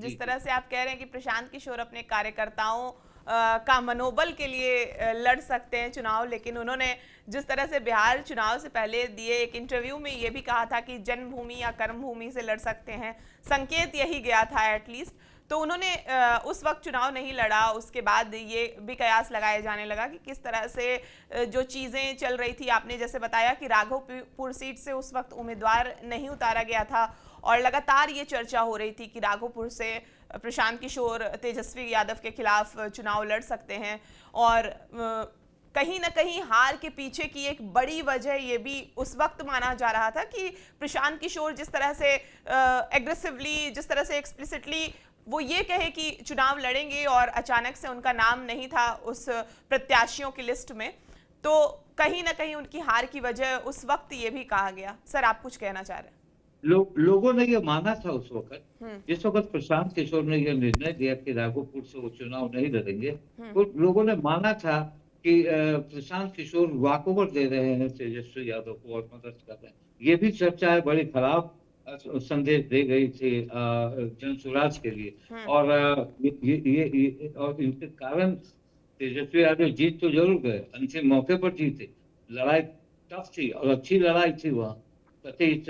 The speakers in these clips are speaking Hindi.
जिस तरह से आप कह रहे हैं कि प्रशांत किशोर अपने कार्यकर्ताओं का मनोबल के लिए लड़ सकते हैं चुनाव, लेकिन उन्होंने जिस तरह से बिहार चुनाव से पहले दिए एक इंटरव्यू में ये भी कहा था कि जन्मभूमि या कर्मभूमि से लड़ सकते हैं, संकेत यही गया था एटलीस्ट। तो उन्होंने उस वक्त चुनाव नहीं लड़ा। उसके बाद ये भी कयास लगाया जाने लगा कि किस तरह से जो चीज़ें चल रही थी, आपने जैसे बताया कि राघोपुर सीट से उस वक्त उम्मीदवार नहीं उतारा गया था और लगातार ये चर्चा हो रही थी कि राघोपुर से प्रशांत किशोर तेजस्वी यादव के खिलाफ चुनाव लड़ सकते हैं। और कहीं ना कहीं हार के पीछे की एक बड़ी वजह ये भी उस वक्त माना जा रहा था कि प्रशांत किशोर जिस तरह से एग्रेसिवली, जिस तरह से एक्सप्लिसिटली वो ये कहे कि चुनाव लड़ेंगे और अचानक से उनका नाम नहीं था उस प्रत्याशियों की लिस्ट में, तो कहीं ना कहीं उनकी हार की वजह उस वक्त ये भी कहा गया। सर, आप कुछ कहना चाह रहे हैं? लोगों ने ये माना था उस वक्त, जिस वक्त प्रशांत किशोर ने यह निर्णय दिया कि राघोपुर से वो चुनाव नहीं लड़ेंगे, तो लोगों ने माना था कि प्रशांत किशोर वॉकओवर दे रहे हैं तेजस्वी यादव को और मदद कर रहे हैं। ये भी चर्चा है, बड़ी खराब संदेश दे गई थी जन स्वराज के लिए। और और इनके कारण तेजस्वी यादव जीत तो जरूर गए, अंतिम मौके पर जीते। लड़ाई टफ थी और अच्छी लड़ाई थी वहां। सतीश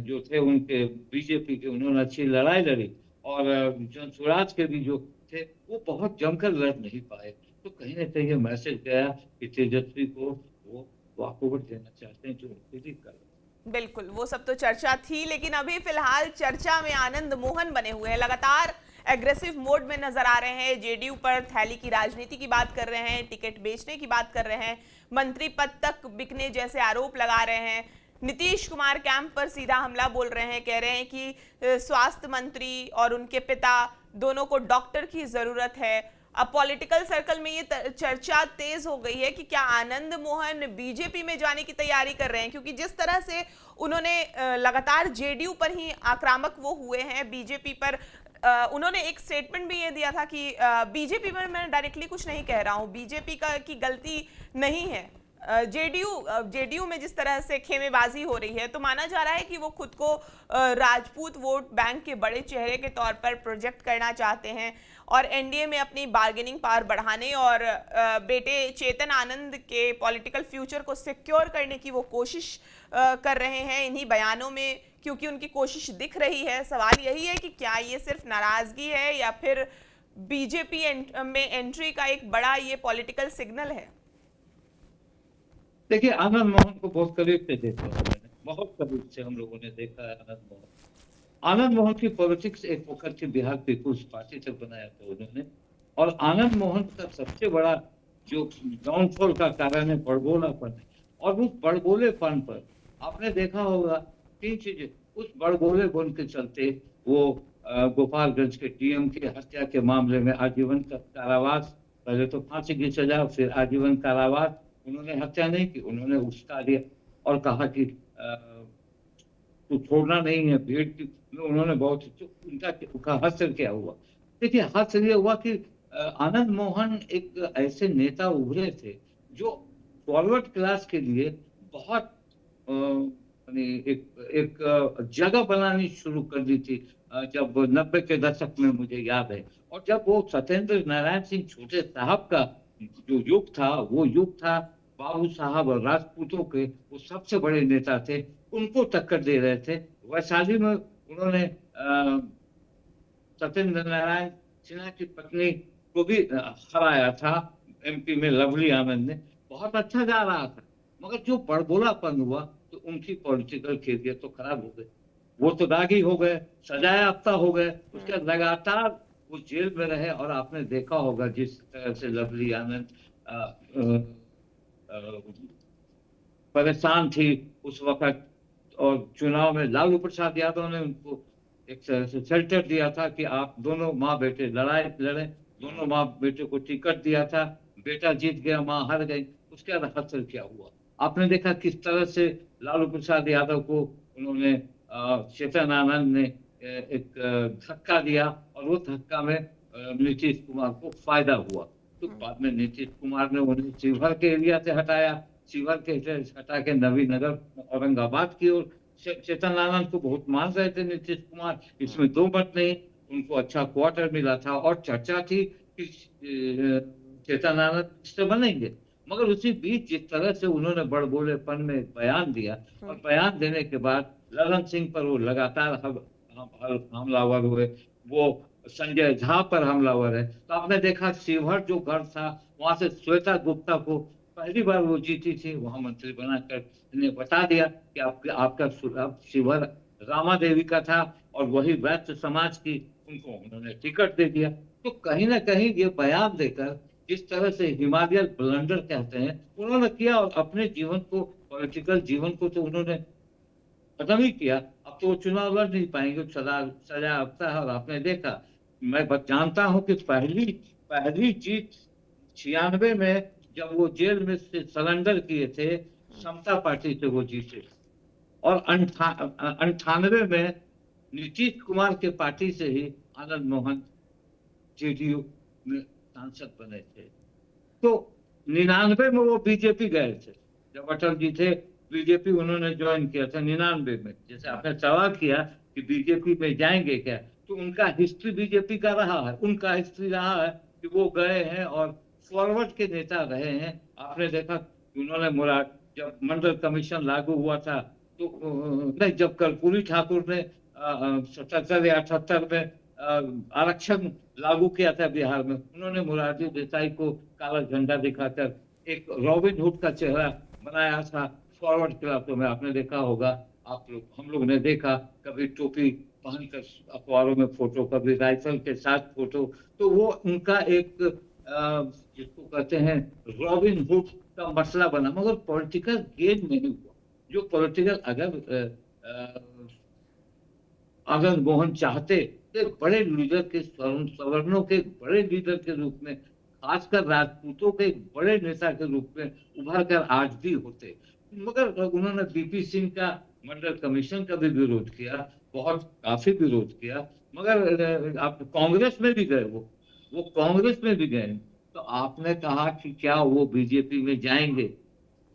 जो थे उनके बीजेपी के, उन्होंने अच्छी लड़ाई लड़ी। और जन स्वराज के भी जो थे वो बहुत जमकर लड़ नहीं पाए। तो कहीं ना कहीं ये मैसेज गया कि तेजस्वी को वो वॉकओवर देना चाहते हैं, जो उनके लिए कर। बिल्कुल, वो सब तो चर्चा थी, लेकिन अभी फिलहाल चर्चा में आनंद मोहन बने हुए हैं, लगातार एग्रेसिव मोड में नजर आ रहे हैं। जेडीयू पर थैली की राजनीति की बात कर रहे हैं, टिकट बेचने की बात कर रहे हैं, मंत्री पद तक बिकने जैसे आरोप लगा रहे हैं। नीतीश कुमार कैंप पर सीधा हमला बोल रहे हैं, कह रहे हैं कि स्वास्थ्य मंत्री और उनके पिता दोनों को डॉक्टर की जरूरत है। अब पॉलिटिकल सर्कल में ये चर्चा तेज हो गई है कि क्या आनंद मोहन बीजेपी में जाने की तैयारी कर रहे हैं, क्योंकि जिस तरह से उन्होंने लगातार जेडीयू पर ही आक्रामक वो हुए हैं, बीजेपी पर उन्होंने एक स्टेटमेंट भी ये दिया था कि बीजेपी पर मैं डायरेक्टली कुछ नहीं कह रहा हूं, बीजेपी का की गलती नहीं है। जेडीयू में जिस तरह से खेमेबाजी हो रही है, तो माना जा रहा है कि वो खुद को राजपूत वोट बैंक के बड़े चेहरे के तौर पर प्रोजेक्ट करना चाहते हैं और एनडीए में अपनी बार्गेनिंग पावर बढ़ाने और बेटे चेतन आनंद के पॉलिटिकल फ्यूचर को सिक्योर करने की वो कोशिश कर रहे हैं इन्हीं बयानों में, क्योंकि उनकी कोशिश दिख रही है। सवाल यही है कि क्या ये सिर्फ नाराजगी है या फिर बीजेपी में एंट्री का एक बड़ा ये पॉलिटिकल सिग्नल है? देखिए, आनंद मोहन को बहुत करीब से देखा है मैंने, बहुत करीब से हम लोगों ने देखा है आनंद मोहन की पॉलिटिक्स एक वक्त बिहार पीपुल्स पार्टी तक बनाया था उन्होंने। और आनंद मोहन का सबसे बड़ा जो डाउनफॉल का कारण है बड़बोलापन है। और उस बड़बोलेपन पर आपने देखा होगा तीन चीजें। उस बड़बोलेपन के चलते वो गोपालगंज के डीएम की हत्या के मामले में आजीवन का कारावास, पहले तो फांसी की सजा फिर आजीवन कारावास। उन्होंने हत्या नहीं की, उन्होंने उस्का दिया और कहा कि तो छोड़ना नहीं है भीड़ की। उन्होंने बहुत उनका हास्य क्या हुआ। देखिए, हास्य ये हुआ कि आनंद मोहन एक ऐसे नेता उभरे थे जो फॉरवर्ड क्लास के लिए बहुत एक जगह बनानी शुरू कर दी थी जब 90 के दशक में, मुझे याद है। और जब वो सत्येंद्र नारायण सिंह छोटे साहब का जो युग था, वो युग था बाबू साहब और राजपूतों के, वो सबसे बड़े नेता थे, उनको टक्कर दे रहे थे। वैशाली में उन्होंने सत्येंद्र नारायण सिन्हा की पत्नी को भी हराया था एमपी में, लवली आनंद ने। बहुत अच्छा जा रहा था, मगर जो बड़बोलापन हुआ तो उनकी पॉलिटिकल कैरियर तो खराब हो गई। वो तो दागी हो गए, सजाया याफ्ता हो गए। उसके लगातार वो जेल में रहे। और आपने देखा होगा जिस तरह से लवली आनंद परेशान थी उस वक्त। और चुनाव में लालू प्रसाद यादव ने उनको एक तरह से शेल्टर दिया था कि आप दोनों माँ बेटे लड़े। दोनों माँ बेटे को टिकट दिया था, बेटा जीत गया, माँ हार गई। उसके बाद असर क्या हुआ आपने देखा, किस तरह से लालू प्रसाद यादव को उन्होंने चेतन आनंद ने एक धक्का दिया और वो धक्का में नीतीश कुमार को फायदा हुआ। तो बाद में नीतीश कुमार ने उन्हें शिवहर के एरिया से हटाया, शिवहर के हटा के नवीनगर औरंगाबाद की ओर चेतन आनंद को बहुत मान रहे थे नीतीश कुमार, इसमें दो मत नहीं। उनको अच्छा क्वार्टर मिला था और चर्चा थी कि चेतन आनंद मिनिस्टर बनेंगे। मगर उसी बीच जिस तरह से उन्होंने बड़बोलेपन में बयान दिया और बयान देने के बाद ललन सिंह पर वो लगातार हमलावर हुए, वो संजय झा पर हमलावर है। तो आपने देखा शिवहर जो गढ़ था, वहां से श्वेता गुप्ता को पहली बार वो जीती थी, वहां मंत्री बनाकर इन्हें बता दिया कि आपका शिवहर रामा देवी का था और वही वैश्य समाज की, उनको उन्होंने टिकट दे दिया। तो कहीं ना कहीं ये बयान देकर जिस तरह से हिमालयन ब्लंडर कहते हैं उन्होंने किया, और अपने जीवन को, पॉलिटिकल जीवन को तो उन्होंने खत्म ही किया। अब तो वो चुनाव लड़ नहीं पाएंगे, सजा सजा आता है। और आपने देखा, मैं जानता हूं कि पहली पहली जीत 96 में जब वो जेल में से सरेंडर किए थे, समता पार्टी से वो जीते। और 98 में नीतीश कुमार के पार्टी से ही आनंद मोहन जेडीयू में सांसद बने थे। तो 99 में वो बीजेपी गए थे, जब अटल जी थे बीजेपी उन्होंने ज्वाइन किया था 99 में। जैसे आपने सवाल किया कि बीजेपी में जाएंगे क्या, तो उनका हिस्ट्री बीजेपी का रहा है, उनका हिस्ट्री रहा है कि वो गए हैं और फॉरवर्ड के नेता रहे हैं। आपने देखा कि उन्होंने मुराद, जब मंडल कमीशन लागू हुआ था तो नहीं, जब कर्पूरी ठाकुर ने 77 या 78 में आरक्षण लागू किया था बिहार में, उन्होंने मुरारजी देसाई को काला झंडा दिखाकर एक रॉबिन हुड का चेहरा बनाया था फॉरवर्ड क्लासों में। आपने देखा होगा, आप लोग, हम लोग ने देखा, कभी टोपी पहनकर अखबारों में फोटो, कभी राइफल के साथ फोटो। तो वो उनका एक जिसको कहते हैं रॉबिन हुड का मसला बना, मगर पॉलिटिकल गेन नहीं हुआ। जो पॉलिटिकल अगर मोहन चाहते तो एक बड़े लीडर के, सवर्णों के बड़े लीडर के रूप में, खासकर राजपूतों के एक बड़े नेता के रूप में उभर कर आज भी होते। मगर उन्होंने बीपी सिंह का मंडल कमीशन का भी विरोध किया, बहुत काफी विरोध किया। मगर आप कांग्रेस में भी गए, वो कांग्रेस में भी गए। तो आपने कहा कि क्या वो बीजेपी में जाएंगे।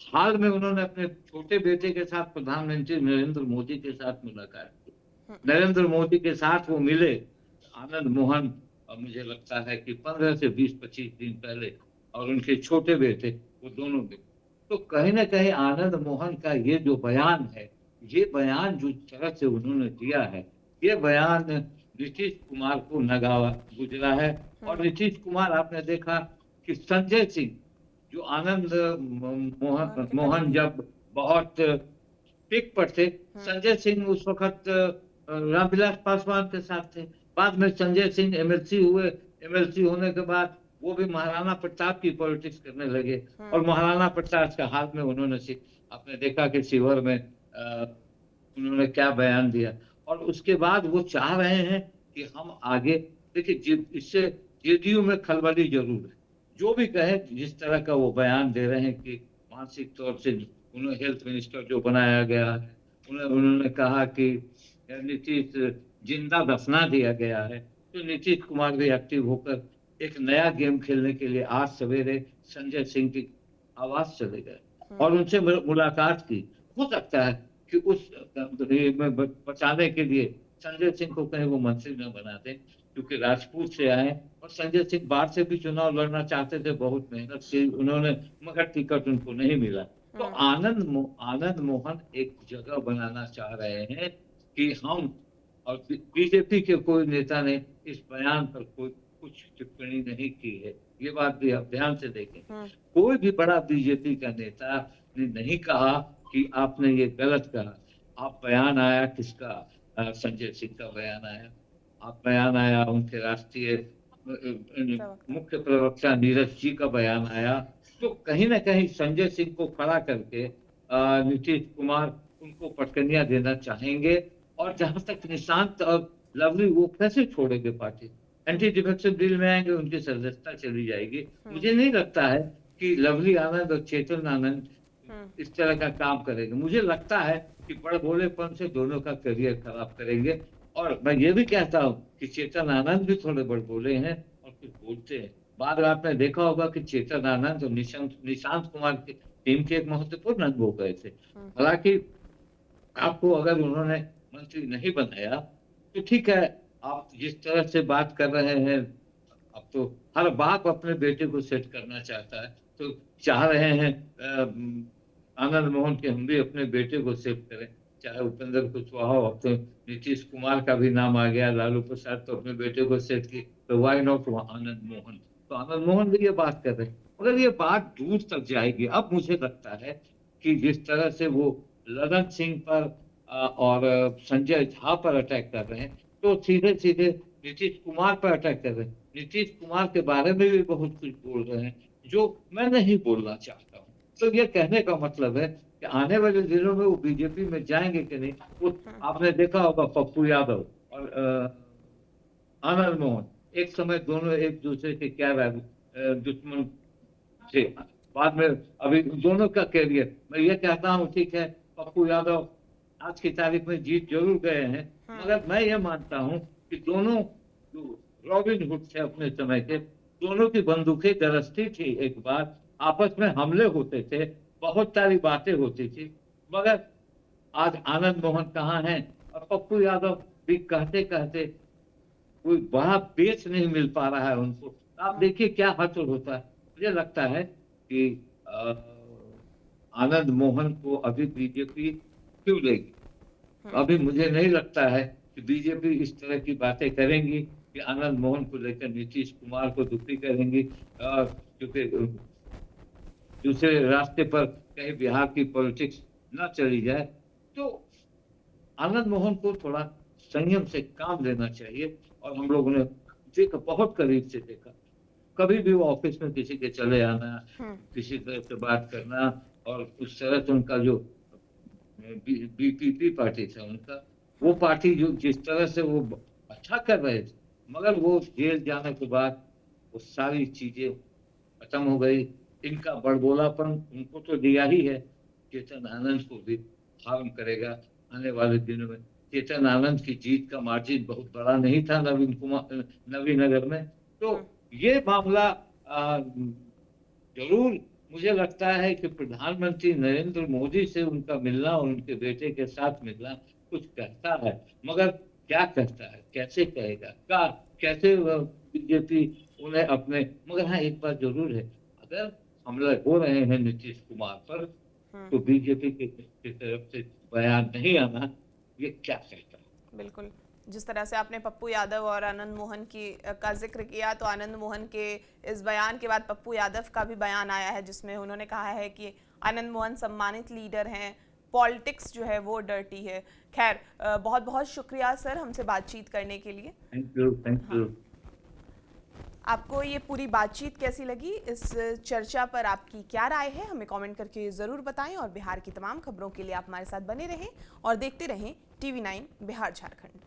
हाल में उन्होंने अपने छोटे बेटे के साथ प्रधानमंत्री नरेंद्र मोदी के साथ मुलाकात की। नरेंद्र मोदी के साथ वो मिले आनंद मोहन, और मुझे लगता है कि 15 से 20-25 दिन पहले, और उनके छोटे बेटे, वो दोनों मिले। तो कहीं ना कहीं आनंद मोहन का ये जो बयान है, ये बयान जो तरह से उन्होंने दिया है, ये बयान नीतीश कुमार को नगावा गुजरा है। और नीतीश कुमार, आपने देखा कि संजय सिंह, जो आनंद मोहन जब बहुत पीक पर थे, संजय सिंह उस वक्त रामविलास पासवान के साथ थे। बाद में संजय सिंह एमएलसी हुए, एमएलसी होने के बाद वो भी महाराणा प्रताप की पॉलिटिक्स करने लगे। और महाराणा प्रताप के हाथ में उन्होंने, आपने देखा कि शिवहर में उन्होंने क्या बयान दिया। और उसके बाद वो चाह रहे हैं कि हम आगे, देखिए इससे जेडीयू में खलबली जरूर है। जो भी कहे, जिस तरह का वो बयान दे रहे हैं कि मानसिक तौर से उन्हें हेल्थ मिनिस्टर जो बनाया गया है, उन्होंने कहा कि नीतीश जिंदा दफना दिया गया है। तो नीतीश कुमार भी एक्टिव होकर एक नया गेम खेलने के लिए आज सवेरे संजय सिंह की आवाज चले गए और उनसे मुलाकात की। हो सकता है कि उस में बचाने के लिए संजय सिंह को कहीं वो मंत्री न बना दें, क्योंकि राजपूत से आए और संजय सिंह बाहर से भी चुनाव लड़ना चाहते थे, बहुत मेहनत से उन्होंने, मगर टिकट उनको नहीं मिला। तो आनंद मोहन एक जगह बनाना चाह रहे हैं कि हम, और बीजेपी के कोई नेता ने इस बयान पर कोई कुछ टिप्पणी नहीं की है। ये बात भी आप ध्यान से देखें, कोई भी बड़ा बीजेपी का नेता ने नहीं कहा कि आपने ये गलत कहा। आप बयान आया किसका, संजय सिंह का बयान आया, आप बयान आया उनके राष्ट्रीय मुख्य प्रवक्ता नीरज जी का बयान आया। तो कहीं ना कहीं संजय सिंह को खड़ा करके नीतीश कुमार उनको पटकनियां देना चाहेंगे। और जहां तक निशांत और लवली, वो कैसे छोड़ेंगे पार्टी, एंटी डिफेक्शन बिल में आएंगे, उनकी सदस्यता चली जाएगी। मुझे नहीं लगता है कि लवली आनंद और चेतन आनंद इस तरह का काम करेंगे। मुझे लगता है कि बड़े भोलेपन से दोनों का करियर खराब करेंगे। और मैं ये भी कहता हूँ कि चेतन आनंद भी थोड़े बड़े भोले हैं और कुछ बोलते हैं। बाद में आपने देखा होगा कि चेतन आनंद और निशांत कुमार की टीम के एक महत्वपूर्ण अंग हो गए थे। हालांकि आपको अगर उन्होंने मंत्री नहीं बनाया तो ठीक है, आप जिस तरह से बात कर रहे हैं, अब तो हर बाप अपने बेटे को सेट करना चाहता है, तो चाह रहे हैं आनंद मोहन के हम भी अपने बेटे को सेट करें। चाहे उपेंद्र कुशवाहा हो, अब तो नीतीश कुमार का भी नाम आ गया, लालू प्रसाद तो अपने बेटे को सेट की, तो व्हाई नॉट आनंद मोहन। तो आनंद मोहन भी ये बात कर रहे हैं, मगर ये बात दूर तक जाएगी। अब मुझे लगता है कि जिस तरह से वो ललन सिंह पर और संजय झा पर अटैक कर रहे हैं, तो सीधे सीधे नीतीश कुमार पर अटैक कर रहे हैं। नीतीश कुमार के बारे में भी बहुत कुछ बोल रहे हैं जो मैं नहीं बोलना चाहता हूँ। तो ये कहने का मतलब है कि आने वाले दिनों में वो बीजेपी में जाएंगे कि नहीं। वो आपने देखा होगा पप्पू यादव और आनंद मोहन एक समय दोनों एक दूसरे के क्या दुश्मन थे। बाद में अभी दोनों का कैरियर, मैं ये कहता हूँ ठीक है पप्पू यादव आज की तारीख में जीत जरूर गए हैं, मगर मैं ये मानता हूँ कि दोनों जो रॉबिन हुड थे अपने समय के, दोनों की बंदूकें गरजती थी। एक बार आपस में हमले होते थे, बहुत सारी बातें होती थी, मगर आज आनंद मोहन कहाँ हैं और पप्पू यादव भी कहते कहते कोई बड़ा बेस नहीं मिल पा रहा है उनको। आप देखिए क्या हासिल होता है। मुझे लगता है कि आनंद मोहन को अभी बीजेपी क्यों लेगी। अभी मुझे नहीं लगता है कि बीजेपी इस तरह की बातें करेंगी कि आनंद मोहन को लेकर नीतीश कुमार को दुखी करेंगी, क्योंकि दूसरे रास्ते पर कहीं बिहार की पॉलिटिक्स न चली जाए। तो आनंद मोहन को थोड़ा संयम से काम लेना चाहिए। और हम लोगों ने देखा, बहुत करीब से देखा, कभी भी वो ऑफिस में किसी के चले आना, किसी तरह से बात करना, और उस तरह से उनका जो बीपीपी पार्टी था उनका, वो पार्टी जो जिस तरह से वो अच्छा कर रहे थे, मगर वो जेल जाने के बाद वो सारी चीजें खत्म हो गई। इनका बड़बोलापन उनको तो दिया ही है, चेतन आनंद को भी हार्म करेगा आने वाले दिनों में। चेतन आनंद की जीत का मार्जिन बहुत बड़ा नहीं था नवीनगर में। तो ये मामला जरूर मुझे लगता है कि प्रधानमंत्री नरेंद्र मोदी से उनका मिलना और उनके बेटे के साथ मिलना कुछ कहता है, मगर क्या कहता है, कैसे कहेगा, कैसे बीजेपी उन्हें अपने। मगर हाँ एक बात जरूर है, अगर हमले हो रहे हैं नीतीश कुमार पर, तो बीजेपी की तरफ से बयान नहीं आना, ये क्या कहता है। बिल्कुल, जिस तरह से आपने पप्पू यादव और आनंद मोहन का जिक्र किया, तो आनंद मोहन के इस बयान के बाद पप्पू यादव का भी बयान आया है, जिसमें उन्होंने कहा है कि आनंद मोहन सम्मानित लीडर हैं, पॉलिटिक्स जो है वो डर्टी है। खैर, बहुत बहुत शुक्रिया सर हमसे बातचीत करने के लिए। Thank you. आपको ये पूरी बातचीत कैसी लगी, इस चर्चा पर आपकी क्या राय है, हमें कमेंट करके ज़रूर बताएं। और बिहार की तमाम खबरों के लिए आप हमारे साथ बने रहें और देखते रहें TV9 बिहार झारखंड।